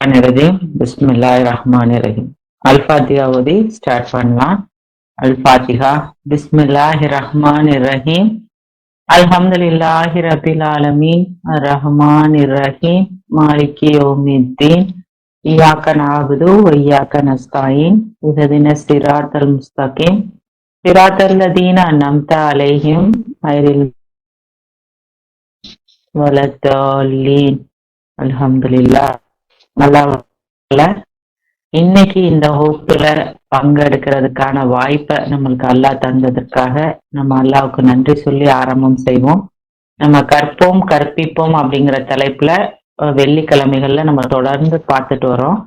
ரஹீம் பிஸ்மில்லாஹிர் ரஹ்மானிர் ரஹீம். அல்-ஃபாத்திஹா ஓதி ஸ்டார்ட் பண்ணலாம். அல்-ஃபாத்திஹா. பிஸ்மில்லாஹிர் ரஹ்மானிர் ரஹீம். அல்ஹம்துலில்லாஹி ரப்பில் ஆலமீன் அர்-ரஹ்மானிர் ரஹீம் மாலிகி யௌமித்தீன் இய்யாக நஅபுது வ இய்யாக நஸ்தஈன் இஹ்தினஸ் ஸிராத்தல் முஸ்தகீம் ஸிராத்தல் லதீன அன்அம்த அலைஹிம் கைரில் வலத்தாலீன். அல்ஹம்துலில்லாஹ். நல்லா இன்னைக்கு இந்த வகுப்புல பங்கெடுக்கிறதுக்கான வாய்ப்பை நம்மளுக்கு அல்லாஹ் தந்ததற்காக நம்ம அல்லாஹ்வுக்கு நன்றி சொல்லி ஆரம்பம் செய்வோம். நம்ம கற்போம் கற்பிப்போம் அப்படிங்கிற தலைப்புல வெள்ளிக்கிழமைகள்ல நம்ம தொடர்ந்து பார்த்துட்டு வரோம்.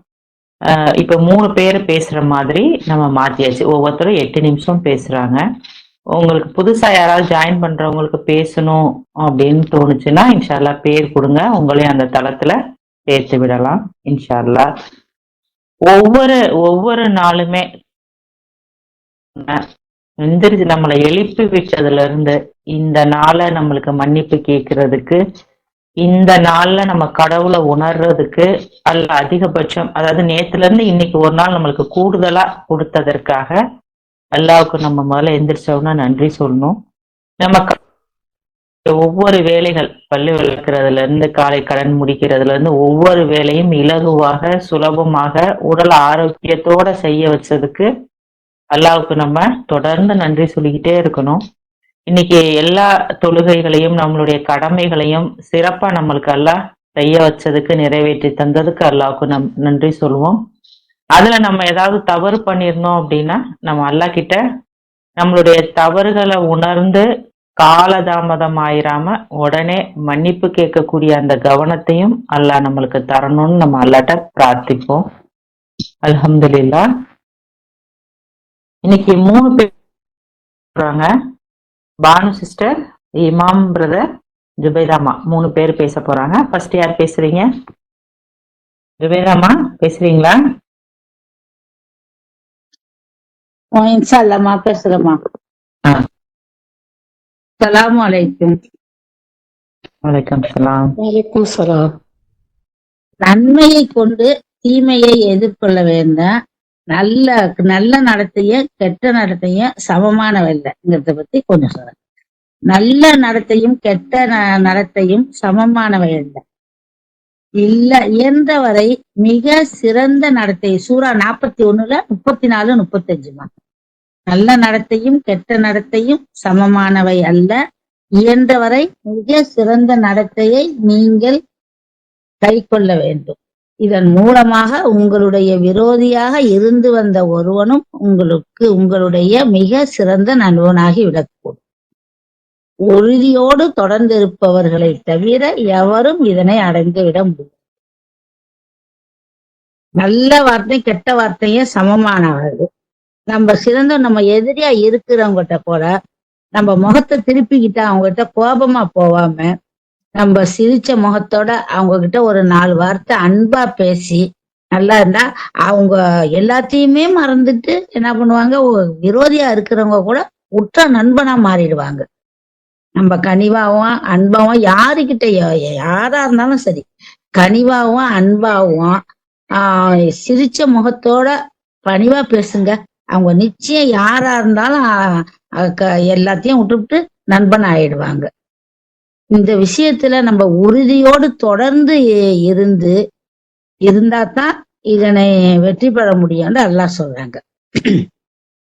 இப்ப 3 பேர் பேசுற மாதிரி நம்ம மாத்தியாச்சு. ஒவ்வொருத்தரும் 8 நிமிஷம் பேசுறாங்க. உங்களுக்கு புதுசா யாராவது ஜாயின் பண்றவங்களுக்கு பேசணும் அப்படின்னு தோணுச்சுன்னா இன்ஷா அல்லாஹ் பேர் கொடுங்க, உங்களையும் அந்த தளத்துல சேர்த்து விடலாம் இன்ஷா அல்லாஹ். ஒவ்வொரு நாளுமே எந்திரிச்சு நம்மளை எழுப்பி விட்டதுல இருந்து இந்த நாளை நம்மளுக்கு மன்னிப்பு கேட்கறதுக்கு, இந்த நாள்ல நம்ம கடவுளை உணர்றதுக்கு அல்ல அதிகபட்சம், அதாவது நேத்துல இருந்து இன்னைக்கு ஒரு நாள் நம்மளுக்கு கூடுதலா கொடுத்ததற்காக அல்லாவுக்கு நம்ம முதல்ல எந்திரிச்சோம்னா நன்றி சொல்லணும். நம்ம ஒவ்வொரு வேலைகள், பல்லு விளக்குறதுல இருந்து காலை கடன் முடிக்கிறதுல இருந்து ஒவ்வொரு வேலையும் இலகுவாக சுலபமாக உடல் ஆரோக்கியத்தோட செய்ய வச்சதுக்கு அல்லாவுக்கு நம்ம தொடர்ந்து நன்றி சொல்லிக்கிட்டே இருக்கணும். இன்னைக்கு எல்லா தொழுகைகளையும் நம்மளுடைய கடமைகளையும் சிறப்பா நம்மளுக்கு அல்லாஹ் செய்ய வச்சதுக்கு, நிறைவேற்றி தந்ததுக்கு அல்லாவுக்கு நன்றி சொல்லுவோம். அதுல நம்ம ஏதாவது தவறு பண்ணிருந்தோம் அப்படின்னா நம்ம அல்லாஹ் கிட்ட நம்மளுடைய தவறுகளை உணர்ந்து காலதாமதம் ஆயிராம உடனே மன்னிப்பு கேட்கக்கூடிய அந்த கவனத்தையும் அல்லாஹ் நம்மளுக்கு தரணும்னு நம்ம அல்லாட்ட பிரார்த்திப்போம். அல்ஹம்துலில்லாஹ். இன்னைக்கு 3 பேர், பானு சிஸ்டர், இமாம் பிரதர், ஜுபைதாமா 3 பேர் பேச போறாங்க. ஃபர்ஸ்ட் யார் பேசுறீங்க? ஜுபைதாமா பேசுறீங்களா? இன்ஷா அல்லாஹ்மா பேசுறேம்மா. அஸ்ஸலாமு அலைக்கும். வலைக்கம் சலாம். வலைக்கும் சலாம். நன்மையை கொண்டு தீமையை எதிர்கொள்ள வேண்டும். நல்ல நடத்தையும் கெட்ட நடத்தையும் சமமானவல்லைங்கிறத பத்தி கொஞ்சம் சொல்றேன். நல்ல நடத்தையும் கெட்ட நடத்தையும் சமமானவை இல்ல இயன்றவரை மிக சிறந்த நடத்தை. சூரா 41 34 35. நல்ல நடத்தையும் கெட்ட நடத்தையும் சமமானவை அல்ல, இயன்றவரை மிக சிறந்த நடத்தையை நீங்கள் கை கொள்ள வேண்டும். இதன் மூலமாக உங்களுடைய விரோதியாக இருந்து வந்த ஒருவனும் உங்களுடைய மிக சிறந்த நண்பனாகி விடக்கூடும். உறுதியோடு தொடர்ந்திருப்பவர்களை தவிர எவரும் இதனை அடைந்து விட முடியும். நல்ல வார்த்தை கெட்ட வார்த்தையும் சமமானவர்கள். நம்ம எதிரியா இருக்கிறவங்கிட்ட கூட நம்ம முகத்தை திருப்பிக்கிட்ட அவங்ககிட்ட கோபமா போவாம நம்ம சிரிச்ச முகத்தோட அவங்க கிட்ட ஒரு 4 வார்த்தை அன்பா பேசி நல்லா இருந்தா அவங்க எல்லாத்தையுமே மறந்துட்டு என்ன பண்ணுவாங்க, விரோதியா இருக்கிறவங்க கூட உற்ற நண்பனா மாறிடுவாங்க. நம்ம கனிவாவும் அன்பாவும் யாருக்கிட்ட யாரா இருந்தாலும் சரி கனிவாவும் அன்பாவும் சிரிச்ச முகத்தோட பணிவா பேசுங்க. அவங்க நிச்சயம் யாரா இருந்தாலும் எல்லாத்தையும் விட்டுவிட்டு நண்பன் ஆயிடுவாங்க. இந்த விஷயத்துல நம்ம உறுதியோடு தொடர்ந்து இருந்தாதான் இதனை வெற்றி பெற முடியும்னு அல்லாஹ் சொல்றாங்க.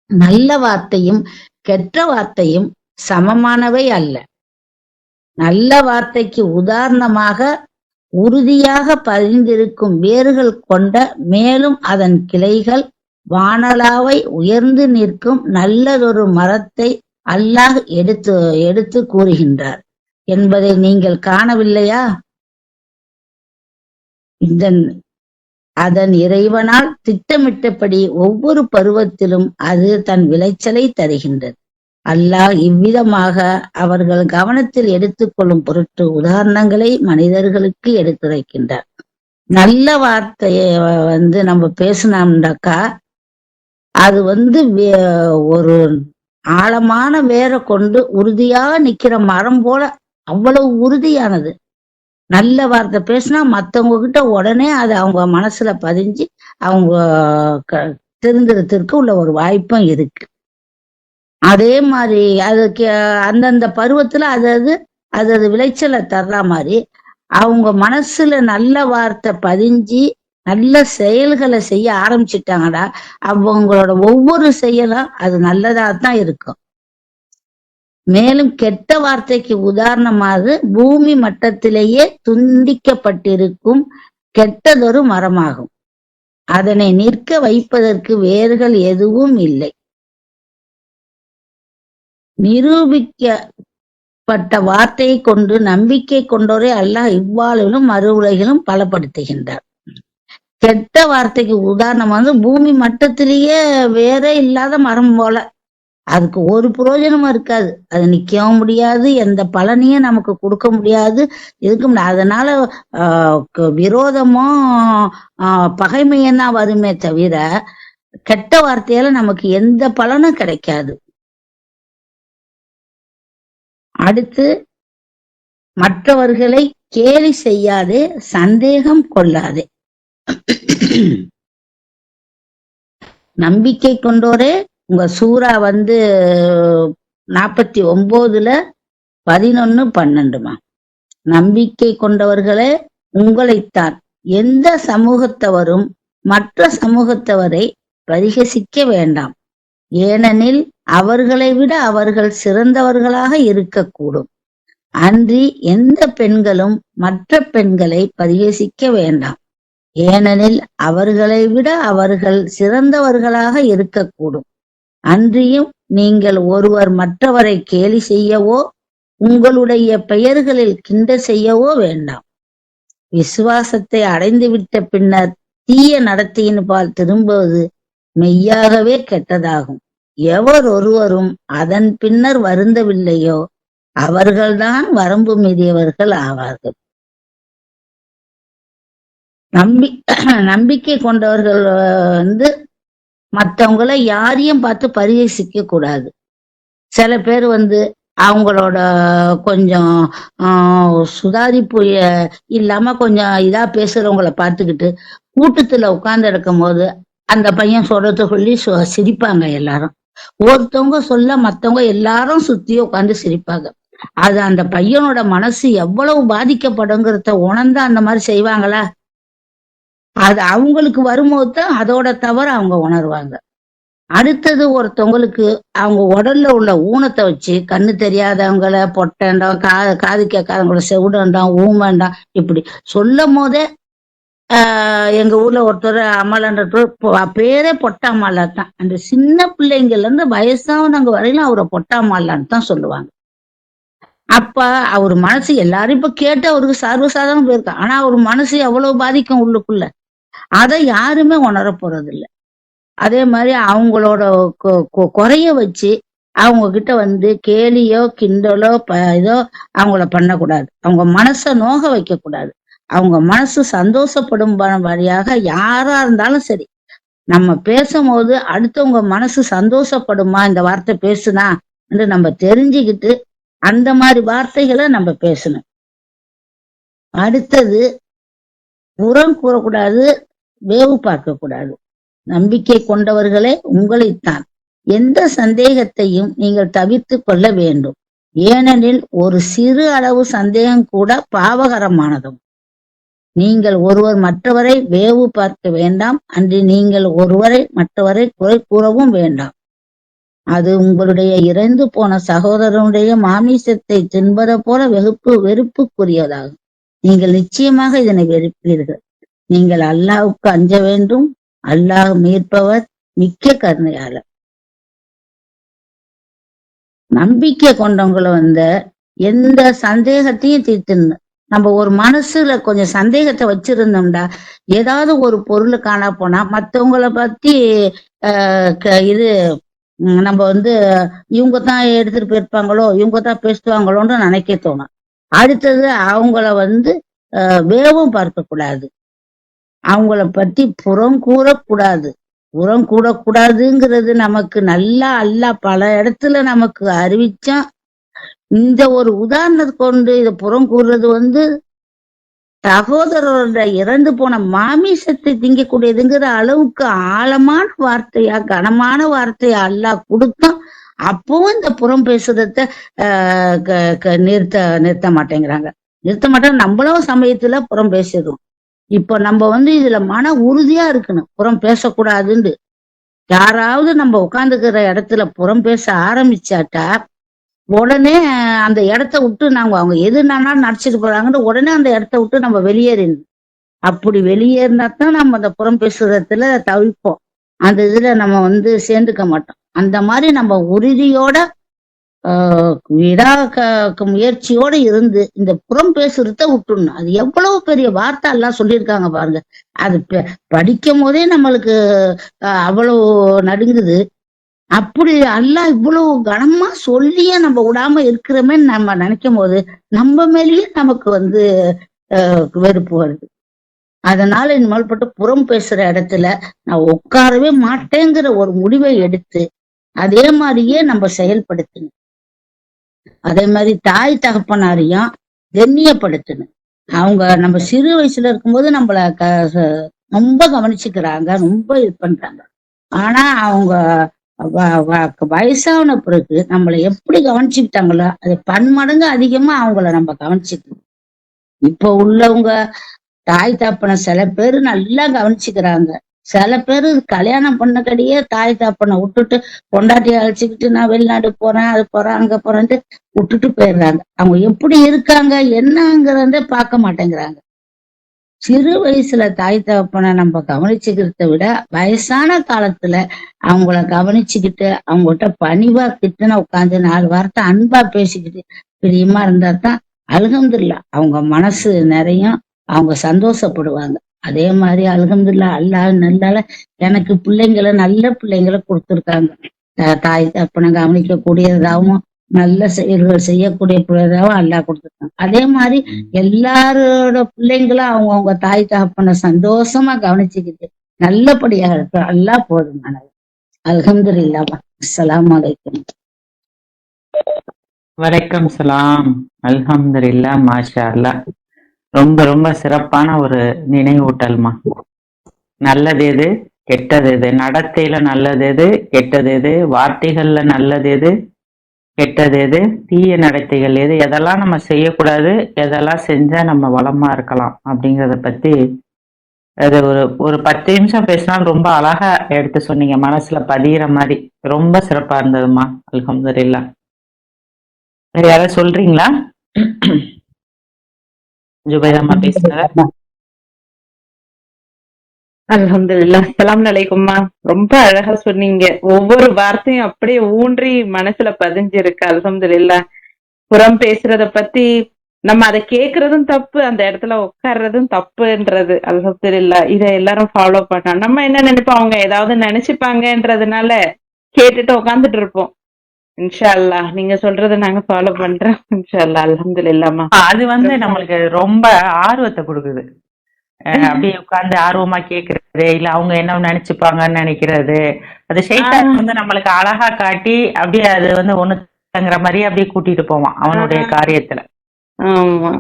நல்ல வார்த்தையும் கெட்ட வார்த்தையும் சமமானவை அல்ல. நல்ல வார்த்தைக்கு உதாரணமாக உறுதியாக பதிந்திருக்கும் வேர்கள் கொண்ட, மேலும் அதன் கிளைகள் வானளாவை உயர்ந்து நிற்கும் நல்லதொரு மரத்தை அல்லாஹ் எடுத்து கூறுகின்றார் என்பதை நீங்கள் காணவில்லையா? அதன் இறைவனால் திட்டமிட்டபடி ஒவ்வொரு பருவத்திலும் அது தன் விளைச்சலை தருகின்றது. அல்லாஹ் இவ்விதமாக அவர்கள் கவனத்தில் எடுத்துக்கொள்ளும் பொருட்டு உதாரணங்களை மனிதர்களுக்கு எடுத்துரைக்கின்றார். நல்ல வார்த்தையை நம்ம பேசினோம்னாக்கா அது ஒரு ஆழமான வேரை கொண்டு உறுதியாக நிக்கிற மரம் போல அவ்வளவு உறுதியானது. நல்ல வார்த்தை பேசினா மத்தவங்க கிட்ட உடனே அது அவங்க மனசுல பதிஞ்சு அவங்க திருந்துறதுக்கு உள்ள ஒரு வாய்ப்பும் இருக்கு. அதே மாதிரி அதுக்கு அந்தந்த பருவத்துல அது விளைச்சலை தர்ற மாதிரி அவங்க மனசுல நல்ல வார்த்தை பதிஞ்சு நல்ல செயல்களை செய்ய ஆரம்பிச்சுட்டாங்கன்னா அவங்களோட ஒவ்வொரு செயலும் அது நல்லதா தான் இருக்கும். மேலும் கெட்ட வார்த்தைக்கு உதாரணமாக பூமி மட்டத்திலேயே துண்டிக்கப்பட்டிருக்கும் கெட்டதொரு மரமாகும். அதனை நிற்க வைப்பதற்கு வேர்கள் எதுவும் இல்லை. நிரூபிக்கப்பட்ட வார்த்தையை கொண்டு நம்பிக்கை கொண்டோரை அல்லாஹ் இவ்வாழிலும் மறு உலகிலும் பலப்படுத்துகின்றார். கெட்ட வார்த்தைக்கு உதாரணம் வந்து பூமி மட்டத்திலேயே வேற இல்லாத மரம் போல, அதுக்கு ஒரு பிரயோஜனமும் இருக்காது, அது நிக்கவும் முடியாது, எந்த பலனையும் நமக்கு கொடுக்க முடியாது, இருக்க முடியாது. அதனால விரோதமும் பகைமையும் தான் வருமே தவிர கெட்ட வார்த்தையால நமக்கு எந்த பலனும் கிடைக்காது. அடுத்து, மற்றவர்களை கேலி செய்யாதே, சந்தேகம் கொள்ளாதே. நம்பிக்கை கொண்டோரே, உங்க சூரா 49:11-12 நம்பிக்கை கொண்டவர்களே உங்களைத்தான் எந்த சமூகத்தவரும் மற்ற சமூகத்தவரை பரிகசிக்க வேண்டாம். ஏனெனில் அவர்களை விட அவர்கள் சிறந்தவர்களாக இருக்கக்கூடும். அன்றி எந்த பெண்களும் மற்ற பெண்களை பரிகசிக்க வேண்டாம். ஏனெனில் அவர்களை விட அவர்கள் சிறந்தவர்களாக இருக்கக்கூடும். அன்றியும் நீங்கள் ஒருவர் மற்றவரை கேலி செய்யவோ உங்களுடைய பெயர்களில் கிண்டல் செய்யவோ வேண்டாம். விசுவாசத்தை அடைந்துவிட்ட பின்னர் தீய நடத்தையின்பால் திரும்புவது மெய்யாகவே கெட்டதாகும். எவர் ஒருவரும் அதன் பின்னர் வருந்தவில்லையோ அவர்கள்தான் வரம்பு மீறியவர்கள் ஆவார்கள். நம்பிக்கை கொண்டவர்கள் மற்றவங்களை யாரையும் பார்த்து பரிகசிக்க கூடாது. சில பேர் அவங்களோட கொஞ்சம் சுதாரிப்பு இல்லாம கொஞ்சம் இதா பேசுறவங்கள பார்த்துக்கிட்டு கூட்டத்துல உட்கார்ந்து இருக்கும் போது அந்த பையன் சொல்றத சொல்லி சிரிப்பாங்க. எல்லாரும் ஒருத்தவங்க சொல்ல மத்தவங்க எல்லாரும் சுத்தி உட்காந்து சிரிப்பாங்க. அது அந்த பையனோட மனசு எவ்வளவு பாதிக்கப்படுங்கிறத உணர்ந்து அந்த மாதிரி செய்வாங்களா? அது அவங்களுக்கு வரும்போது தான் அதோட தவறு அவங்க உணர்வாங்க. அடுத்தது, ஒருத்தவங்களுக்கு அவங்க உடல்ல உள்ள ஊனத்தை வச்சு கண்ணு தெரியாதவங்கள பொட்டேண்டாம், காது கேட்காதவங்கள செவிடண்டாம், ஊமண்டாம் இப்படி சொல்லும் போதே எங்க ஊர்ல ஒருத்தர் அம்மாளான்ற பேரே பொட்டாமாலா தான். அந்த சின்ன பிள்ளைங்கள்ல இருந்து வயசானவங்க வரையிலும் அவரை பொட்டாமாலான்னு தான் சொல்லுவாங்க. அப்ப அவர் மனசு எல்லாரும் இப்ப கேட்டு அவருக்கு சர்வசாதாரணம் போயிருக்கா. ஆனா அவர் மனசு எவ்வளவு பாதிக்கும் உள்ளுக்குள்ள, அதை யாருமே உணர போறது இல்லை. அதே மாதிரி அவங்களோட குறைய வச்சு அவங்க கிட்ட கேலியோ கிண்டலோ இதோ அவங்கள பண்ணக்கூடாது. அவங்க மனச நோக வைக்க கூடாது. அவங்க மனசு சந்தோஷப்படும் வழியாக யாரா இருந்தாலும் சரி, நம்ம பேசும்போது அடுத்தவங்க மனசு சந்தோஷப்படுமா இந்த வார்த்தை பேசுனா என்று நம்ம தெரிஞ்சுக்கிட்டு அந்த மாதிரி வார்த்தைகளை நம்ம பேசணும். அடுத்தது, புறம் கூறக்கூடாது, வேவு பார்க்க கூடாது. நம்பிக்கை கொண்டவர்களே உங்களைத்தான் எந்த சந்தேகத்தையும் நீங்கள் தவிர்த்து கொள்ள வேண்டும். ஏனெனில் ஒரு சிறு அளவு சந்தேகம் கூட பாவகரமானதும். நீங்கள் ஒருவர் மற்றவரை வேவு பார்க்க வேண்டாம். அன்று நீங்கள் ஒருவரை மற்றவரை குறை கூறவும் வேண்டாம். அது உங்களுடைய இறந்து போன சகோதரனுடைய மாமிசத்தை தின்பதை போல வெறுப்புக்குரியதாகும். நீங்கள் நிச்சயமாக இதனை வெறுப்பீர்கள். நீங்கள் அல்லாஹ்வுக்கு அஞ்ச வேண்டும். அல்லாஹ் மீட்பவர், மிக்க கருணையாளர். நம்பிக்கை கொண்டவங்களை எந்த சந்தேகத்தையும் தீர்த்துன்னு, நம்ம ஒரு மனசுல கொஞ்சம் சந்தேகத்தை வச்சிருந்தோம்டா, ஏதாவது ஒரு பொருள் காணா போனா மத்தவங்கள பத்தி இது நம்ம இவங்க தான் எடுத்துட்டு போயிருப்பாங்களோ, இவங்க தான் பேசுவாங்களோன்னு நினைக்க தோணும். அடுத்தது, அவங்கள வேவும் பார்க்க கூடாது. அவங்கள பத்தி புறம் கூறக்கூடாது. புறம் கூடக்கூடாதுங்கிறது நமக்கு நல்லா பல இடத்துல நமக்கு அறிவிச்சா. இந்த ஒரு உதாரணத்தை கொண்டு இதை புறம் கூறுறது சகோதரரோட இறந்து போன மாமிசத்தை திங்கக்கூடியதுங்கிற அளவுக்கு ஆழமான வார்த்தையா, கனமான வார்த்தையா அல்லாஹ் கொடுத்தான். அப்பவும் இந்த புறம் பேசுறத நிறுத்த மாட்டேங்கிறாங்க. நிறுத்த மாட்டாங்க. நம்மளும் சமயத்துல புறம் பேசிடுவோம். இப்போ நம்ம இதுல மன உறுதியா இருக்கணும், புறம் பேசக்கூடாதுன்னு. யாராவது நம்ம உட்காந்துக்கிற இடத்துல புறம் பேச ஆரம்பிச்சாட்டா உடனே அந்த இடத்த விட்டு அவங்க எதுனாலும் நடிச்சிட்டு போறாங்கன்னு உடனே அந்த இடத்த விட்டு நம்ம வெளியேறிடணும். அப்படி வெளியேறினா தான் நம்ம அந்த புறம் பேசுறதுல தவிப்போம். அந்த இதுல நம்ம சேர்ந்துக்க மாட்டோம். அந்த மாதிரி நம்ம உறுதியோட முயற்சியோட இருந்து இந்த புறம் பேசுறத விட்டுடணும். அது எவ்வளவு பெரிய வார்த்தை எல்லாம் சொல்லியிருக்காங்க பாருங்க. அது படிக்கும் போதே நம்மளுக்கு அவ்வளவு நடுங்குது. அப்படி அல்லாஹ் இவ்வளவு கனமா சொல்லியே நம்ம விடாம இருக்கிறோமே நம்ம நினைக்கும் போது நம்ம மேலேயே நமக்கு வெறுப்பு வருது. அதனால இனிமேல் பட்டு புறம் பேசுற இடத்துல நான் உட்காரவே மாட்டேங்கிற ஒரு முடிவை எடுத்து அதே மாதிரியே நம்ம செயல்படுத்தணும். அதே மாதிரி தாய் தகப்பனாரையும் கண்ணியப்படுத்தணும். அவங்க நம்ம சிறு வயசுல இருக்கும்போது நம்மள ரொம்ப கவனிச்சுக்கிறாங்க, ரொம்ப இது பண்றாங்க. ஆனா அவங்க வயசான பிறகு நம்மளை எப்படி கவனிச்சுக்கிட்டாங்களோ அது பன்மடங்கு அதிகமா அவங்கள நம்ம கவனிச்சுக்கணும். இப்ப உள்ளவங்க தாய் தாப்பனை சில பேரு நல்லா கவனிச்சுக்கிறாங்க. சில பேரு கல்யாணம் பண்ணக்கடியே தாய் தாப்பனை விட்டுட்டு பொண்டாட்டியை அழைச்சிக்கிட்டு நான் வெளிநாடு போறேன், அது போறேன், அங்க போறேன்ட்டு விட்டுட்டு போயிடுறாங்க. அவங்க எப்படி இருக்காங்க என்னங்கிறத பார்க்க மாட்டேங்கிறாங்க. சிறு வயசுல தாய் தகப்பனை நம்ம கவனிச்சுக்கிறத விட வயசான காலத்துல அவங்கள கவனிச்சுக்கிட்டு அவங்ககிட்ட பணிவா கிட்டன உட்காந்து 4 வார்த்தை அன்பா பேசிக்கிட்டு பிரியமா இருந்தா தான் அல்ஹம்துலில்லாஹ் அவங்க மனசு நிறையும், அவங்க சந்தோஷப்படுவாங்க. அதே மாதிரி அல்ஹம்துலில்லாஹ் அல்லாஹ் நல்லால எனக்கு நல்ல பிள்ளைங்களை கொடுத்துருக்காங்க. தாய் தகப்பனை கவனிக்க கூடியதாகவும் நல்ல செயல்கள் செய்யக்கூடிய பிள்ளைதாவும் அல்லாஹ் கொடுத்துருக்காங்க. அதே மாதிரி எல்லாரோட பிள்ளைங்களும் அவங்கவுங்க தாய் தகப்பனை சந்தோஷமா கவனிச்சுக்கிட்டு நல்லபடியாக இருக்கு. அல்லாஹ் போதுமானது. அல்ஹம்துலில்லாஹ். அஸ்ஸலாமு அலைக்கும். வலைக்கம் சலாம். அல்ஹம்துலில்லாஹ். மாஷா அல்லாஹ். ரொம்ப ரொம்ப சிறப்பான ஒரு நினைவூட்டல்மா. நல்லது எது, கெட்டது எது, நடத்தையில நல்லது எது, கெட்டது எது, வார்த்தைகள்ல நல்லது எது, கெட்டது எது, தீய நடத்தைகள் எது, எதெல்லாம் நம்ம செய்யக்கூடாது, எதெல்லாம் செஞ்சா நம்ம வளமா இருக்கலாம் அப்படிங்கிறத பத்தி அது ஒரு 10 நிமிஷம் பேசினாலும் ரொம்ப அழகா எடுத்து சொன்னீங்க. மனசுல பதிகிற மாதிரி ரொம்ப சிறப்பா இருந்ததுமா. அல்ஹம்துலில்லாஹ். வேற யாராவது சொல்றீங்களா? ஜுபைதாம்மா பேசுங்க. அல்ஹம்துலில்லாஹ். அஸ்ஸலாமு அலைக்கும்மா. ரொம்ப அழகா சொன்னீங்க. ஒவ்வொரு வார்த்தையும் அப்படியே ஊன்றி மனசுல பதிஞ்சிருக்கு. அல்ஹம்துலில்லாஹ். புறம் பேசுறத பத்தி நம்ம அதை கேக்குறதும் தப்பு, அந்த இடத்துல உட்கார்றதும் தப்புன்றது. அல்ஹம்துலில்லாஹ். இதை எல்லாரும் ஃபாலோ பண்ணோம். நம்ம என்ன நினைப்போம், அவங்க ஏதாவது நினைச்சுப்பாங்கன்றதுனால கேட்டுட்டு உட்காந்துட்டு இருப்போம். இன்ஷா அல்லாஹ் நீங்க சொல்றதை நாங்க ஃபாலோ பண்றோம். இன்ஷா அல்லாஹ். அல்ஹம்துலில்லாஹ்மா. அது நம்மளுக்கு ரொம்ப ஆர்வத்தை கொடுக்குது. அப்படியே உட்கார்ந்து ஆர்வமா கேக்குறது, இல்ல அவங்க என்ன நினைச்சுப்பாங்கன்னு நினைக்கிறது. அது ஷைத்தான் நம்மளுக்கு அழகா காட்டி அப்படியே அது ஒண்ணு தங்குற மாதிரியே அப்படியே கூட்டிட்டு போவான் அவனுடைய காரியத்துல. ஆமா.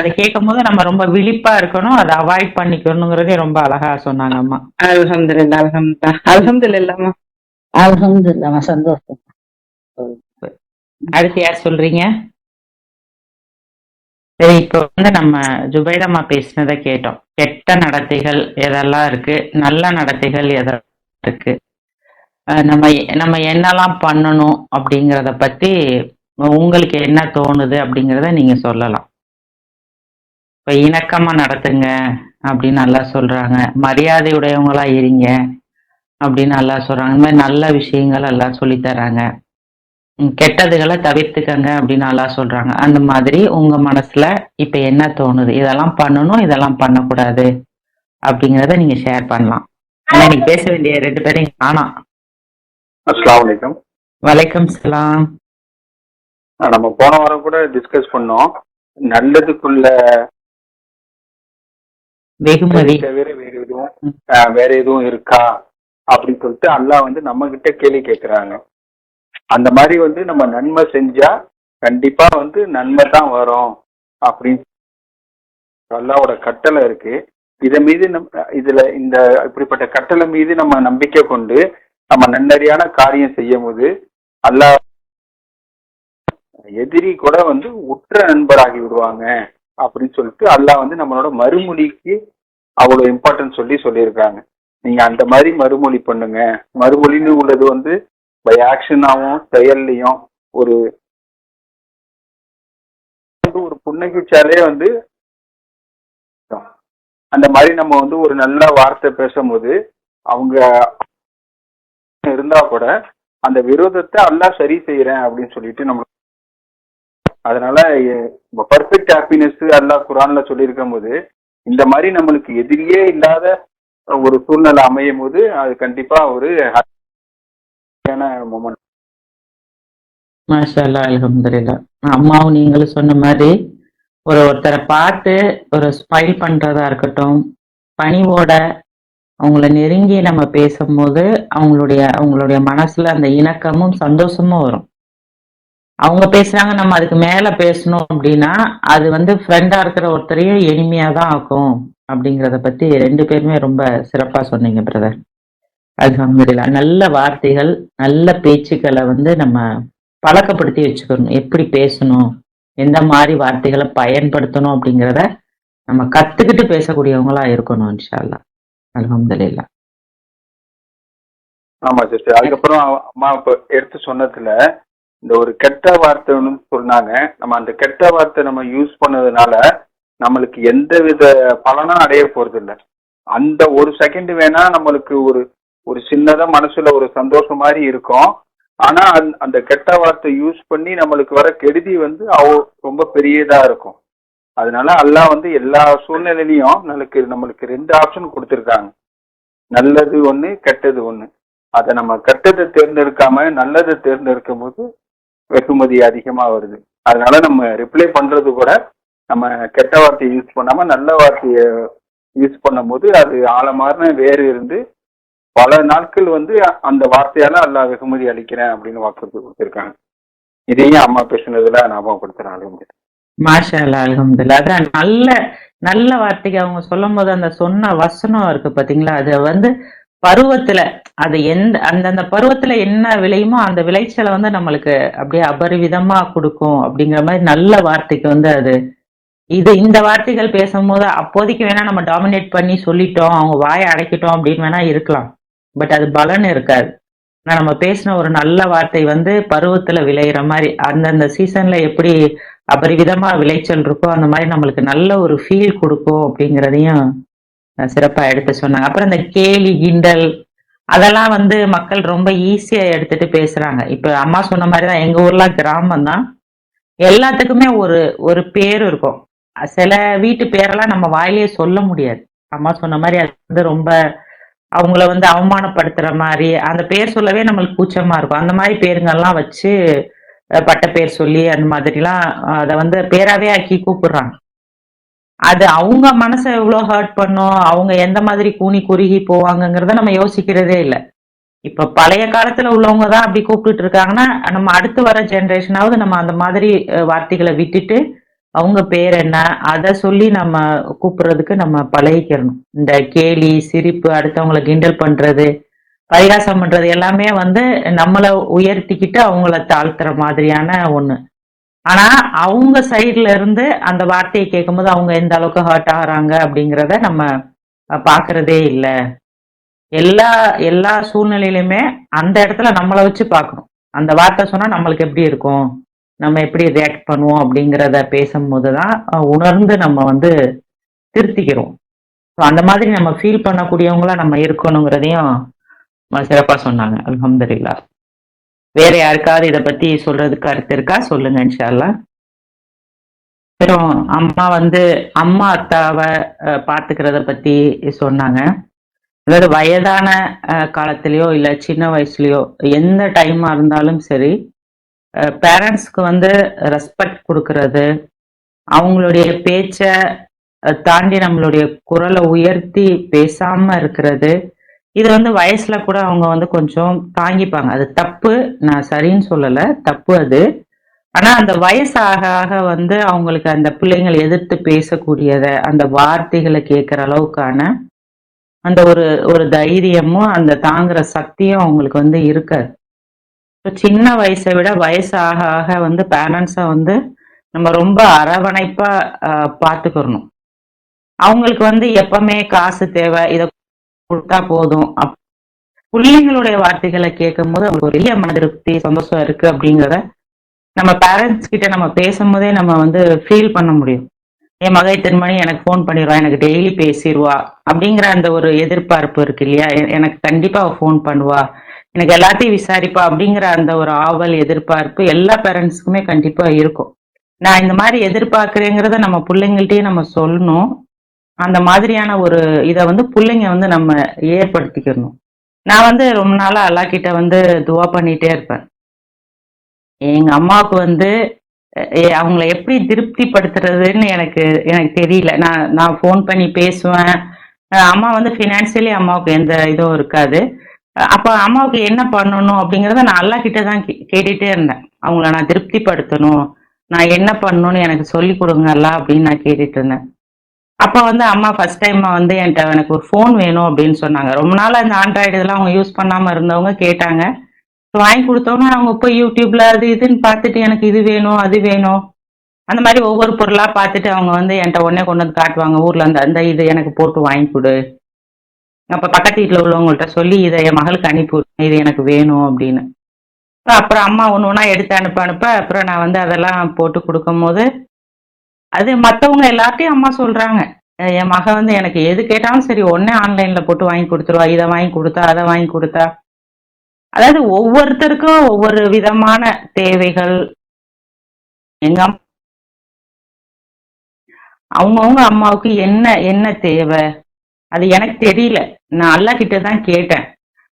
அதை கேட்கும் போது நம்ம ரொம்ப விழிப்பா இருக்கணும், அதை அவாய்ட் பண்ணிக்கணுங்கிறதே ரொம்ப அழகா சொன்னாங்க அம்மா. அல்ஹம்துலில்லாஹ். அல்ஹம்துலில்லாஹ். அல்ஹம்துலில்லாஹ்மா. அல்ஹம்துலில்லாஹ். சந்தோஷம். அடுத்து யார் சொல்றீங்க? சரி, இப்ப நம்ம ஜுபைதம்மா பேசினதை கேட்டோம். கெட்ட நடத்தைகள் எதெல்லாம் இருக்கு, நல்ல நடத்தைகள் எதெல்லாம் இருக்கு, நம்ம என்னெல்லாம் பண்ணணும் அப்படிங்கறத பத்தி உங்களுக்கு என்ன தோணுது அப்படிங்கறத நீங்க சொல்லலாம். இப்ப இணக்கமா நடத்துங்க அப்படின்னு நல்லா சொல்றாங்க, மரியாதையுடையவங்களா இருங்க அப்படின்னு நல்லா சொல்றாங்க. இந்த மாதிரி நல்ல விஷயங்கள் எல்லாம் சொல்லி தராங்க. கெட்டதுகளை தவிர்த்துக்கங்க அப்படின்னு நல்லா சொல்றாங்க. அந்த மாதிரி உங்க மனசுல இப்ப என்ன தோணுது, இதெல்லாம் பண்ணணும் இதெல்லாம் பண்ணக்கூடாது அப்படிங்கறத நீங்க ஷேர் பண்ணலாம். ஆனா நீங்க பேச வேண்டிய 2 பேரையும் காணோம். அஸ்ஸலாமு அலைக்கும். வலைக்கம் சலாம். நம்ம போன வாரம் கூட டிஸ்கஸ் பண்ணோம், நல்லதுக்குள்ள வெகுமதி தவிர வேற எதுவும் இருக்கா அப்படின்னு சொல்லிட்டு அல்லாஹ் நம்ம கிட்ட கேள்வி கேட்கிறாங்க. அந்த மாதிரி நம்ம நன்மை செஞ்சா கண்டிப்பா நன்மை தான் வரும் அப்படின்னு அல்லாவோட கட்டளை இருக்கு. இத மீது இந்த இப்படிப்பட்ட கட்டளை மீது நம்ம நம்பிக்கை கொண்டு நம்ம நன்னறியான காரியம் செய்யும் போது அல்லாஹ் எதிரி கூட வந்து உற்ற நண்பராகி விடுவாங்க அப்படின்னு சொல்லிட்டு அல்லாஹ் வந்து நம்மளோட மறுமொழிக்கு அவ்வளவு இம்பார்ட்டன்ஸ் சொல்லியிருக்காங்க. நீங்க அந்த மாதிரி மறுமொழி பண்ணுங்க. மறுமொழின்னு உள்ளது வந்து பை ஆக்ஷனாவும் செயல்லையும் ஒரு புன்னகிச்சாலே வந்து அந்த மாதிரி நம்ம வந்து ஒரு நல்ல வார்த்தை பேசும்போது அவங்க இருந்தா கூட அந்த விரோதத்தை அல்லாஹ் சரி செய்யறேன் அப்படின்னு சொல்லிட்டு நம்ம அதனால பர்ஃபெக்ட் ஹாப்பினஸ் அல்லாஹ் குரான்ல சொல்லியிருக்கும் போது இந்த மாதிரி நம்மளுக்கு எதிரியே இல்லாத ஒரு சூழ்நிலை அமையும் போது அது கண்டிப்பா ஒரு மொமெண்ட். மாஷா அல்லாஹ், அல்ஹம்துலில்லாஹ். அம்மாவும் நீங்களும் சொன்ன மாதிரி ஒருத்தரை பார்த்து ஒரு ஸ்மைல் பண்றதா இருக்கட்டும், பணிவோட அவங்கள நெருங்கி நம்ம பேசும்போது அவங்களுடைய மனசுல அந்த இணக்கமும் சந்தோஷமும் வரும். அவங்க பேசுறாங்க, நம்ம அதுக்கு மேல பேசணும் அப்படின்னா அது வந்து ஃப்ரெண்டா இருக்கிற ஒருத்தரையும் எளிமையா தான் ஆக்கும் அப்படிங்கறத பத்தி 2 பேருமே ரொம்ப சிறப்பா சொன்னீங்க பிரதர். அல்ஹம்துலில்லாஹ். நல்ல வார்த்தைகள், நல்ல பேச்சுக்களை வந்து நம்ம பழக்கப்படுத்தி வச்சுக்கணும். எப்படி பேசணும், எந்த மாதிரி வார்த்தைகளை பயன்படுத்தணும் அப்படிங்கிறத நம்ம கத்துக்கிட்டு பேசக்கூடியவங்களா இருக்கணும் இன்ஷா அல்லாஹ். அல்ஹம்துலில்லாஹ். ஆமா சிஸ்டர். அதுக்கப்புறம் அம்மா இப்ப எடுத்து சொன்னதுல இந்த ஒரு கெட்ட வார்த்தைன்னு சொன்னாங்க. நம்ம அந்த கெட்ட வார்த்தை நம்ம யூஸ் பண்ணதுனால நம்மளுக்கு எந்த வித பலனும் அடைய போறது இல்லை. அந்த ஒரு செகண்ட் வேணா நம்மளுக்கு ஒரு சின்னதா மனசுல ஒரு சந்தோஷம் மாதிரி இருக்கும். ஆனா அந்த கெட்ட வார்த்தை யூஸ் பண்ணி நம்மளுக்கு வர கெடுதி வந்து ரொம்ப பெரியதா இருக்கும். அதனால அல்லாஹ் வந்து எல்லா சூழ்நிலையிலையும் நம்மளுக்கு 2 ஆப்ஷன் கொடுத்துருக்காங்க. நல்லது ஒண்ணு, கெட்டது ஒண்ணு. அதை நம்ம கெட்டதை தேர்ந்தெடுக்காம நல்லதை தேர்ந்தெடுக்கும் போது வெகுமதி அதிகமா வருது. அதனால நம்ம ரிப்ளை பண்றது கூட நம்ம கெட்ட வார்த்தையை யூஸ் பண்ணாம நல்ல வார்த்தையை யூஸ் பண்ணும் போது அது ஆழமான வேறு இருந்து பல நாட்கள் வந்து அந்த வார்த்தையால அல்லாஹ் வெகுமதி அளிக்கிறேன் அப்படின்னு வாக்குறுதி கொடுத்திருக்காங்க. இதையும் அம்மா பேசுனதுல ஞாபகப்படுத்துறாங்க. மாஷா அல்லாஹ், அல்ஹம்துலில்லாஹ். அதான் நல்ல வார்த்தைக்கு அவங்க சொல்லும் போது அந்த சொன்ன வசனம் இருக்கு பாத்தீங்களா, அது வந்து பருவத்துல அது அந்தந்த பருவத்துல என்ன விளையுமோ அந்த விளைச்சலை வந்து நம்மளுக்கு அப்படியே அபரிவிதமா கொடுக்கும் அப்படிங்கிற மாதிரி நல்ல வார்த்தைக்கு வந்து அது இந்த வார்த்தைகள் பேசும்போது அப்போதைக்கு வேணா நம்ம டாமினேட் பண்ணி சொல்லிட்டோம், அவங்க வாயை அடைக்கிட்டோம் அப்படின்னு வேணா இருக்கலாம். பட் அது பலன் இருக்காது. ஆனா நம்ம பேசின ஒரு நல்ல வார்த்தை வந்து பருவத்துல விளையிற மாதிரி அந்தந்த சீசன்ல எப்படி அபரிவிதமா விளைச்சல் இருக்கோ அந்த மாதிரி நம்மளுக்கு நல்ல ஒரு ஃபீல் கொடுக்கும் அப்படிங்கிறதையும் சிறப்பா எடுத்து சொன்னாங்க. அப்புறம் இந்த கேலி கிண்டல் அதெல்லாம் வந்து மக்கள் ரொம்ப ஈஸியா எடுத்துட்டு பேசுறாங்க. இப்ப அம்மா சொன்ன மாதிரிதான் எங்க ஊர்ல கிராமம் தான், எல்லாத்துக்குமே ஒரு பேர் இருக்கும். சில வீட்டு பேரெல்லாம் நம்ம வாயிலேயே சொல்ல முடியாது. அம்மா சொன்ன மாதிரி அது வந்து ரொம்ப அவங்கள வந்து அவமானப்படுத்துற மாதிரி அந்த பேர் சொல்லவே நம்மளுக்கு கூச்சமா இருக்கும். அந்த மாதிரி பேருங்கெல்லாம் வச்சு பட்ட பேர் சொல்லி அந்த மாதிரிலாம் அதை வந்து பேராவே ஆக்கி கூப்பிடுறாங்க. அது அவங்க மனசை எவ்வளவு ஹர்ட் பண்ணும், அவங்க எந்த மாதிரி கூனி குறுகி போவாங்கங்கிறத நம்ம யோசிக்கிறதே இல்லை. இப்ப பழைய காலத்துல உள்ளவங்க தான் அப்படி கூப்பிட்டு இருக்காங்கன்னா நம்ம அடுத்து வர ஜெனரேஷனாவது நம்ம அந்த மாதிரி வார்த்தைகளை விட்டுட்டு அவங்க பேர் என்ன அதை சொல்லி நம்ம கூப்பிடுறதுக்கு நம்ம பழகிக்கிறணும். இந்த கேலி சிரிப்பு, அடுத்தவங்களை கிண்டல் பண்றது, பரிகாசம் பண்றது எல்லாமே வந்து நம்மளை உயர்த்திக்கிட்டு அவங்கள தாழ்த்துற மாதிரியான ஒண்ணு. ஆனா அவங்க சைட்ல இருந்து அந்த வார்த்தையை கேட்கும்போது அவங்க எந்த அளவுக்கு ஹர்ட் ஆகுறாங்க அப்படிங்கிறத நம்ம பாக்குறதே இல்லை. எல்லா சூழ்நிலையிலுமே அந்த இடத்துல நம்மளை வச்சு பார்க்கணும். அந்த வார்த்தை சொன்னா நம்மளுக்கு எப்படி இருக்கும், நம்ம எப்படி ரியாக்ட் பண்ணுவோம் அப்படிங்கிறத பேசும்போதுதான் உணர்ந்து நம்ம வந்து திருத்திக்கிறோம். அந்த மாதிரி நம்ம ஃபீல் பண்ணக்கூடியவங்களா நம்ம இருக்கணுங்கிறதையும் சிறப்பா சொன்னாங்க. அல்ஹம்துலில்லாஹ். வேற யாருக்காவது இதை பத்தி சொல்றதுக்கு கருத்து இருக்கா? சொல்லுங்க இன்ஷா அல்லாஹ். அப்புறம் அம்மா வந்து அம்மா அத்தாவை பாத்துக்கிறத பத்தி சொன்னாங்க. அதாவது வயதான காலத்திலயோ இல்ல சின்ன வயசுலயோ எந்த டைமா இருந்தாலும் சரி பேரண்ட்ஸ்க்கு வந்து ரெஸ்பெக்ட் கொடுக்கறது, அவங்களுடைய பேச்ச தாண்டி நம்மளுடைய குரலை உயர்த்தி பேசாம இருக்கிறது, இது வந்து வயசுல கூட அவங்க வந்து கொஞ்சம் தாங்கிப்பாங்க. அது தப்பு, நான் சரின்னு சொல்லல, தப்பு அது. ஆனா அந்த வயசு ஆக ஆக வந்து அவங்களுக்கு அந்த பிள்ளைங்களை எதிர்த்து பேசக்கூடியத அந்த வார்த்தைகளை கேட்கிற அளவுக்கான அந்த ஒரு ஒரு தைரியமும் அந்த தாங்குற சக்தியும் அவங்களுக்கு வந்து இருக்காது. இப்ப சின்ன வயசை விட வயசு ஆக ஆக வந்து பேரண்ட்ஸை வந்து நம்ம ரொம்ப அரவணைப்பா பாத்துக்கிறணும். அவங்களுக்கு வந்து எப்பவுமே காசு தேவை, இதை கொடுத்தா போதும். பிள்ளைங்களுடைய வார்த்தைகளை கேட்கும் போது அவங்களுக்கு ஒரு பெரிய மன திருப்தி சந்தோஷம் இருக்கு அப்படிங்கிறத நம்ம பேரண்ட்ஸ் கிட்ட நம்ம பேசும்போதே நம்ம வந்து ஃபீல் பண்ண முடியும். என் மகை திருமணி எனக்கு ஃபோன் பண்ணிடுவா, எனக்கு டெய்லி பேசிடுவா அப்படிங்கிற அந்த ஒரு எதிர்பார்ப்பு இருக்கு இல்லையா? எனக்கு கண்டிப்பா அவ ஃபோன் பண்ணுவா, எனக்கு எல்லாத்தையும் விசாரிப்பா அப்படிங்கிற அந்த ஒரு ஆவல் எதிர்பார்ப்பு எல்லா பேரண்ட்ஸ்க்குமே கண்டிப்பா இருக்கும். நான் இந்த மாதிரி எதிர்பார்க்கிறேங்கிறத நம்ம பிள்ளைங்கள்ட்டயே நம்ம சொல்லணும். அந்த மாதிரியான ஒரு இதை வந்து பிள்ளைங்க வந்து நம்ம ஏற்படுத்திக்கணும். நான் வந்து ரொம்ப நாளா அல்லா கிட்ட வந்து துவா பண்ணிட்டே இருப்பேன். எங்க அம்மாவுக்கு வந்து அவங்கள எப்படி திருப்திப்படுத்துறதுன்னு எனக்கு எனக்கு தெரியல. நான் ஃபோன் பண்ணி பேசுவேன். அம்மா வந்து ஃபினான்சியலி அம்மாவுக்கு எந்த இதுவும் இருக்காது. அப்ப அம்மாவுக்கு என்ன பண்ணணும் அப்படிங்கிறத நான் அல்லா கிட்ட தான் கேட்டுட்டே இருந்தேன். அவங்கள நான் திருப்திப்படுத்தணும், நான் என்ன பண்ணணும்னு எனக்கு சொல்லி கொடுங்க அல்லா அப்படின்னு நான் கேட்டுட்டு இருந்தேன். அப்ப வந்து அம்மா ஃபர்ஸ்ட் டைம் வந்து என்கிட்ட எனக்கு ஒரு ஃபோன் வேணும் அப்படின்னு சொன்னாங்க. ரொம்ப நாளா இந்த ஆண்ட்ராய்டு இதெல்லாம் அவங்க யூஸ் பண்ணாம இருந்தவங்க கேட்டாங்க. வாங்கி கொடுத்தவங்க அவங்க போய் யூடியூப்ல அது இதுன்னு பார்த்துட்டு எனக்கு இது வேணும் அது வேணும் அந்த மாதிரி ஒவ்வொரு பொருளா பார்த்துட்டு அவங்க வந்து என்கிட்ட உடனே கொண்டு வந்து காட்டுவாங்க. ஊர்ல அந்த அந்த இது எனக்கு போட்டு வாங்கி கொடு. அப்ப பக்கத்து வீட்டுல உள்ளவங்கள்ட்ட சொல்லி இதை என் மகளுக்கு அனுப்பி விடுங்க, இது எனக்கு வேணும் அப்படின்னு. அப்புறம் அம்மா ஒண்ணு ஒண்ணா எடுத்து அனுப்ப அப்புறம் நான் வந்து அதெல்லாம் போட்டு கொடுக்கும் போது அது மத்தவங்க எல்லார்ட்டையும் அம்மா சொல்றாங்க. என் மக வந்து எனக்கு எது கேட்டாலும் சரி உடனே ஆன்லைன்ல போட்டு வாங்கி கொடுத்துருவா, இதை வாங்கி கொடுத்தா அதை வாங்கி கொடுத்தா. அதாவது ஒவ்வொருத்தருக்கும் ஒவ்வொரு விதமான தேவைகள். எங்க அவங்கவுங்க அம்மாவுக்கு என்ன என்ன தேவை அது எனக்கு தெரியல. நான் அல்லா கிட்ட தான் கேட்டேன்.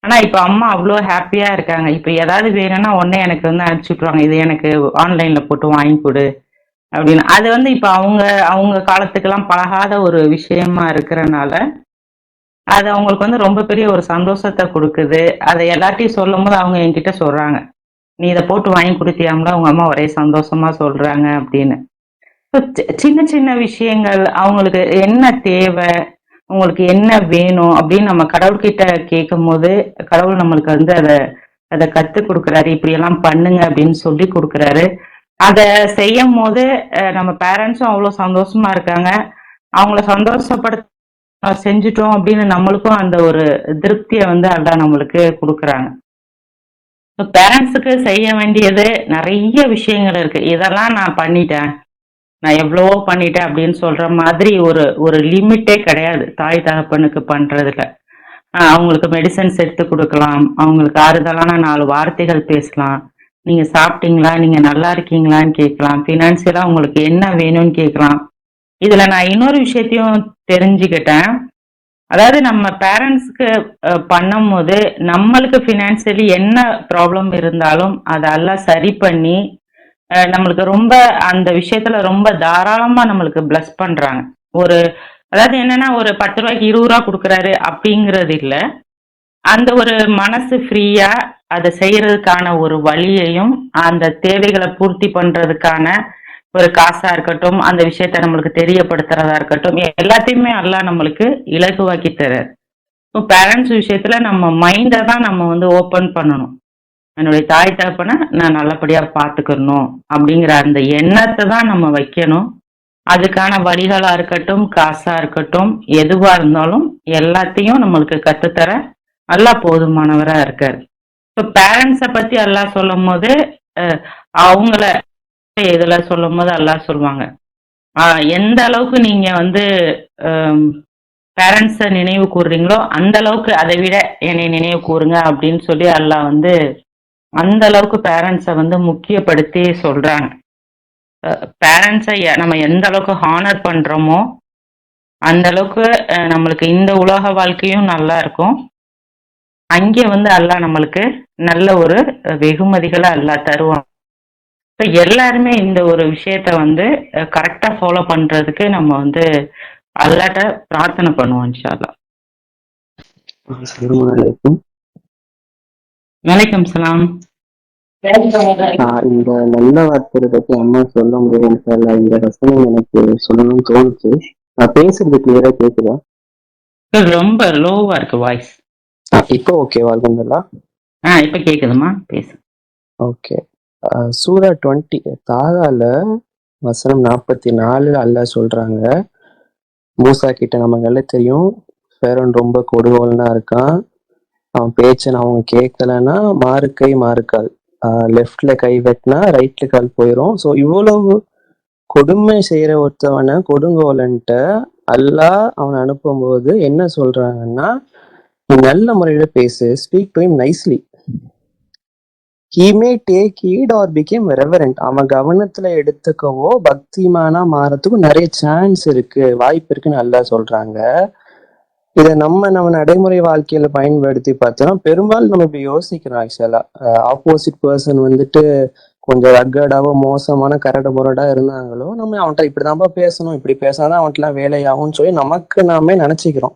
ஆனா இப்ப அம்மா அவ்வளோ ஹாப்பியா இருக்காங்க. இப்ப ஏதாவது வேணும்னா உடனே எனக்கு வந்து அனுப்பிச்சு விட்டுருவாங்க, இது எனக்கு ஆன்லைன்ல போட்டு வாங்கி கொடு அப்படின்னு. அது வந்து இப்ப அவங்க அவங்க காலத்துக்கெல்லாம் பழகாத ஒரு விஷயமா இருக்கிறனால அது அவங்களுக்கு வந்து ரொம்ப பெரிய ஒரு சந்தோஷத்தை கொடுக்குது. அதை எல்லாத்தையும் சொல்லும் போது அவங்க என்கிட்ட சொல்றாங்க, நீ இதை போட்டு வாங்கி கொடுத்தியாம்ல, அவங்க அம்மா ஒரே சந்தோஷமா சொல்றாங்க அப்படின்னு. சின்ன சின்ன விஷயங்கள் அவங்களுக்கு என்ன தேவை, உங்களுக்கு என்ன வேணும் அப்படின்னு நம்ம கடவுள்கிட்ட கேட்கும் போது கடவுள் நம்மளுக்கு வந்து அதை கத்து கொடுக்குறாரு. இப்படி எல்லாம் பண்ணுங்க அப்படின்னு சொல்லி கொடுக்குறாரு. அதை செய்யும் போது நம்ம பேரண்ட்ஸும் அவ்வளவு சந்தோஷமா இருக்காங்க. அவங்கள சந்தோஷப்படுத்த செஞ்சுட்டோம் அப்படின்னு நம்மளுக்கும் அந்த ஒரு திருப்தியை வந்து அதான் நம்மளுக்கு கொடுக்குறாங்க. பேரண்ட்ஸுக்கு செய்ய வேண்டியது நிறைய விஷயங்கள் இருக்கு. இதெல்லாம் நான் பண்ணிட்டேன், நான் எவ்வளவோ பண்ணிட்டேன் அப்படின்னு சொல்ற மாதிரி ஒரு ஒரு லிமிட்டே கிடையாது தாய் தகப்பனுக்கு பண்றதுல. அவங்களுக்கு மெடிசன்ஸ் எடுத்து கொடுக்கலாம், அவங்களுக்கு ஆறுதலான 4 வார்த்தைகள் பேசலாம், நீங்க சாப்பிட்டீங்களா, நீங்க நல்லா இருக்கீங்களான்னு கேட்கலாம், பினான்சியலா உங்களுக்கு என்ன வேணும்னு கேட்கலாம். இதுல நான் இன்னொரு விஷயத்தையும் தெரிஞ்சுக்கிட்டேன். அதாவது நம்ம பேரண்ட்ஸ்க்கு பண்ணும் போது நம்மளுக்கு பினான்சியலி என்ன ப்ராப்ளம் இருந்தாலும் அதெல்லாம் சரி பண்ணி நம்மளுக்கு ரொம்ப அந்த விஷயத்துல ரொம்ப தாராளமா நம்மளுக்கு பிளஸ் பண்றாங்க. ஒரு அதாவது என்னன்னா ஒரு 10 ரூபாய்க்கு 20 ரூபா கொடுக்குறாரு அப்படிங்கிறது இல்லை. அந்த ஒரு மனசு ஃப்ரீயா அதை செய்யறதுக்கான ஒரு வழியையும் அந்த தேவைகளை பூர்த்தி பண்றதுக்கான ஒரு காசா இருக்கட்டும், அந்த விஷயத்த நம்மளுக்கு தெரியப்படுத்துறதா இருக்கட்டும், எல்லாத்தையுமே எல்லாம் நம்மளுக்கு இலகுவாக்கி தர்றாரு. இப்போ பேரண்ட்ஸ் விஷயத்துல நம்ம மைண்டை தான் நம்ம வந்து ஓப்பன் பண்ணணும். என்னுடைய தாய் தகப்பனை நான் நல்லபடியா பாத்துக்கணும் அப்படிங்கிற அந்த எண்ணத்தை தான் நம்ம வைக்கணும். அதுக்கான வழிகளா இருக்கட்டும், காசா இருக்கட்டும், எதுவா இருந்தாலும் எல்லாத்தையும் நம்மளுக்கு கத்துத்தர எல்லாம் போதுமானவரா இருக்காரு. இப்போ பேரண்ட்ஸை பத்தி எல்லாம் சொல்லும் போது அவங்கள இதுல சொல்லும் போது எல்லாம் சொல்லுவாங்க, எந்த அளவுக்கு நீங்க வந்து பேரண்ட்ஸை நினைவு கூறுறீங்களோ அந்த அளவுக்கு அதை விட என்னை நினைவு கூறுங்க அப்படின்னு சொல்லி எல்லாம் வந்து அந்த அளவுக்கு பேரண்ட்ஸை வந்து முக்கியப்படுத்தி சொல்றாங்க. பேரண்ட்ஸை நம்ம எந்த அளவுக்கு ஹானர் பண்றோமோ அந்த அளவுக்கு நம்மளுக்கு இந்த உலக வாழ்க்கையும் நல்லா இருக்கும். அங்கே வந்து எல்லாம் நம்மளுக்கு நல்ல ஒரு வெகுமதிகளை எல்லாம் தருவாங்க. இப்போ எல்லாருமே இந்த ஒரு விஷயத்த வந்து கரெக்டா ஃபாலோ பண்றதுக்கு நம்ம வந்து அல்லாட்ட பிரார்த்தனை பண்ணுவோம் இன்ஷா அல்லாஹ். வலைக்கம் சலாம். இந்த நல்ல வார்த்தையை பத்தி அம்மா சொல்ல முடியும். இந்த ரசனை எனக்கு சொல்லணும்னு தோணுச்சு. நான் பேசுறது கிளியரா கேக்குதா? ரொம்ப லோவா இருக்கு வாய்ஸ். இப்போ ஓகேவா? அல்ஹம்துலில்லாஹ். இப்ப கேக்குதுமா, பேசு. ஓகே. சூரா 20 தாகால வசனம் 44 அல்லாஹ் சொல்றாங்க, மூசா கிட்ட நமக்கு தெரியும் ஃபேரோன் ரொம்ப கொடுங்கோலனா இருக்கான், அவன் பேச்சை அவங்க கேட்கலன்னா மாறு கை மாறுக்கால், லெஃப்ட்ல கை வெட்டினா ரைட்ல கால் போயிடும். ஸோ இவ்வளவு கொடுமை செய்யற ஒருத்தவனை கொடுங்கோலன்ட்ட அல்லாஹ் அவனை அனுப்பும்போது என்ன சொல்றாங்கன்னா, நீ நல்ல முறையில பேசு, speak to him nicely. He may take heed or become reverent. அவன் கவனத்துல எடுத்துக்கவோ பக்திமானா மாறத்துக்கும் நிறைய சான்ஸ் இருக்கு, வாய்ப்பு இருக்குன்னு அல்லாஹ் சொல்றாங்க. இதை நம்ம நடைமுறை வாழ்க்கையில பயன்படுத்தி பார்த்தோம்னா பெரும்பாலும் நம்ம இப்படி யோசிக்கிறோம். ஆக்சுவலா ஆப்போசிட் பர்சன் வந்துட்டு கொஞ்சம் ரக்கடாவோ மோசமான கரடு முரடா இருந்தாங்களோ நம்ம அவன்கிட்ட இப்படிதான்ப்பா பேசணும், இப்படி பேசாதான் அவன்கிட்டலாம் வேலையாகும்னு சொல்லி நமக்கு நாமே நினைச்சுக்கிறோம்.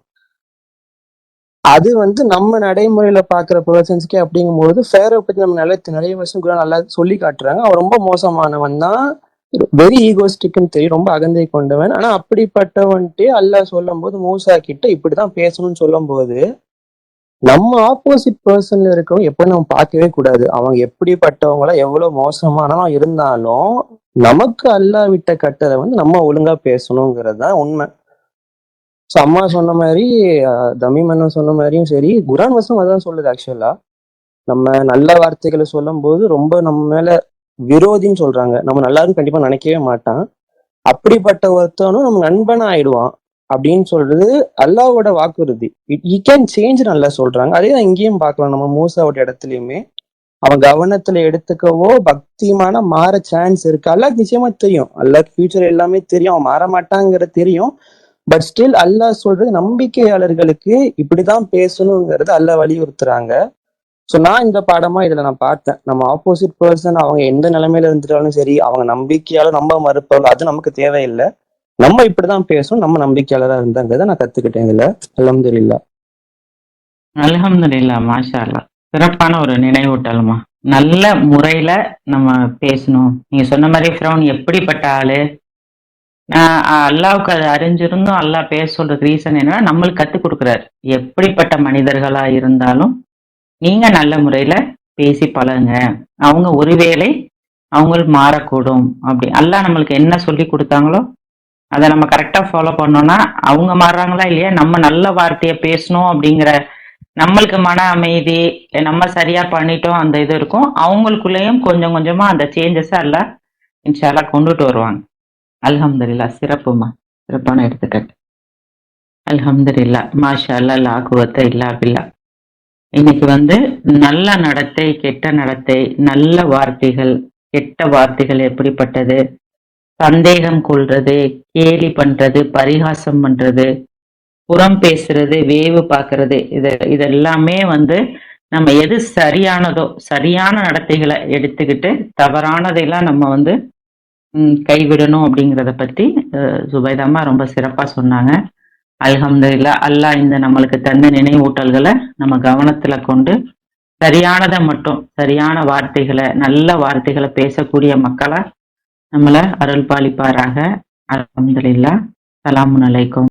அது நம்ம நடைமுறையில பாக்குற பர்சன்ஸ்க்கே அப்படிங்கும்போது ஃபேரோ பத்தி நம்ம நிறைய வருஷம் கூட நல்லா சொல்லி காட்டுறாங்க. அவன் ரொம்ப மோசமானவன் தான், வெரி ஈகோஸ்டிக்னு தெரியும், ரொம்ப அகந்தை கொண்டவன். ஆனா அப்படிப்பட்டவன்ட்டு அல்லாஹ் சொல்லும் போது மூசா கிட்ட இப்படிதான் பேசணும்னு சொல்லும் போது நம்ம ஆப்போசிட் பர்சன்ல இருக்கவங்க எப்படி நம்ம பார்க்கவே கூடாது. அவங்க எப்படிப்பட்டவங்களா எவ்வளவு மோசமானவன் இருந்தாலும் நமக்கு அல்லாஹ் விட்ட கட்டளை நம்ம ஒழுங்கா பேசணுங்கிறது தான் உண்மை. ஸோ அம்மா சொன்ன மாதிரி தமிம் அண்ணன் சொன்ன மாதிரியும் சரி, குரான் வசனம் அதான் சொல்லுது. ஆக்சுவலா நம்ம நல்ல வார்த்தைகளை சொல்லும் போது ரொம்ப நம்ம மேல விரோதின்னு சொல்றாங்க, நம்ம நல்லா இருக்கும் கண்டிப்பா நினைக்கவே மாட்டான். அப்படிப்பட்ட ஒருத்தனும் நம்ம நண்பனா ஆயிடுவான் அப்படின்னு சொல்றது அல்லாவோட வாக்குறுதி. இட் கேன் சேஞ்ச் நல்லா சொல்றாங்க. அதே தான் இங்கேயும் பார்க்கலாம். நம்ம மூசாவோட இடத்துலயுமே அவன் கவனத்துல எடுத்துக்கவோ பக்திமான மாற சான்ஸ் இருக்கு. அல்லாஹ்க்கு நிச்சயமா தெரியும், அல்லாஹ்க்கு ஃபியூச்சர் எல்லாமே தெரியும், அவன் மாற மாட்டாங்கிறது தெரியும். பட் ஸ்டில் அல்லாஹ் சொல்றது நம்பிக்கையாளர்களுக்கு இப்படிதான் பேசணுங்கிறது அல்லாஹ் வலியுறுத்துறாங்க. ஸோ நான் இந்த பாடமா இதுல நான் பார்த்தேன், நம்ம ஆப்போசிட் பர்சன் அவங்க எந்த நிலைமையில இருந்துட்டாலும் சரி, அவங்க நம்பிக்கையால நம்ப மறுப்பவர்கள் அது நமக்கு தேவையில்லை. நம்ம இப்படிதான் பேசணும், நம்ம நம்பிக்கையாளரா இருந்தாங்கிறத நான் கத்துக்கிட்டேன் இதுல. அல்ஹம்துலில்லாஹ். அல்ஹம்துலில்லாஹ், மாஷா அல்லாஹ். சிறப்பான ஒரு நினைவூட்டல்மா. நல்ல முறையில நம்ம பேசணும். நீங்க சொன்ன மாதிரி ஃபிரௌன் எப்படிப்பட்ட ஆளு, அல்லாவுக்கு அது அறிஞ்சிருந்தும் அல்லாஹ் பேச சொல்றது ரீசன் என்னன்னா நம்மளுக்கு கத்துக் கொடுக்குறாரு. எப்படிப்பட்ட மனிதர்களா இருந்தாலும் நீங்க நல்ல முறையில பேசி பழகுங்க, அவங்க ஒருவேளை அவங்களுக்கு மாறக்கூடும். அப்படி அல்லாஹ் நம்மளுக்கு என்ன சொல்லி கொடுத்தாங்களோ அதை நம்ம கரெக்டா ஃபாலோ பண்ணோம்னா அவங்க மாறுறாங்களா இல்லையா, நம்ம நல்ல வார்த்தையை பேசணும் அப்படிங்கிற நம்மளுக்கு மன அமைதி, நம்ம சரியா பண்ணிட்டோம் அந்த இது இருக்கும். அவங்களுக்குள்ளேயும் கொஞ்சம் கொஞ்சமா அந்த சேஞ்சஸ் அல்லாஹ் இன்ஷா அல்லாஹ் கொண்டுட்டு வருவாங்க. அல்ஹம்துலில்லாஹ். சிறப்புமா, சிறப்பான எடுத்துக்காட்டு. அல்ஹம்துலில்லாஹ், மாஷா அல்லாஹ், லா குவத்த இல்லா பில்லா. இன்னைக்கு நல்ல நடத்தை, கெட்ட நடத்தை, நல்ல வார்த்தைகள், கெட்ட வார்த்தைகள் எப்படிப்பட்டது, சந்தேகம் கொள்றது, கேலி பண்றது, பரிகாசம் பண்றது, புறம் பேசுறது, வேவு பார்க்கறது, இதெல்லாமே நம்ம எது சரியானதோ சரியான நடத்தைகளை எடுத்துக்கிட்டு தவறானதையெல்லாம் நம்ம கைவிடணும் அப்படிங்கிறத பத்தி சுபைதாமா ரொம்ப சிறப்பா சொன்னாங்க. அல்ஹம்துலில்லாஹ். அல்லாஹ் இந்த நம்மளுக்கு தந்த நினைவூட்டல்களை நம்ம கவனத்துல கொண்டு சரியானதை மட்டும், சரியான வார்த்தைகளை, நல்ல வார்த்தைகளை பேசக்கூடிய மக்களா நம்மளை அருள் பாலிப்பாராக. அல்ஹம்துலில்லாஹ். ஸலாமுன் அலைக்கும்.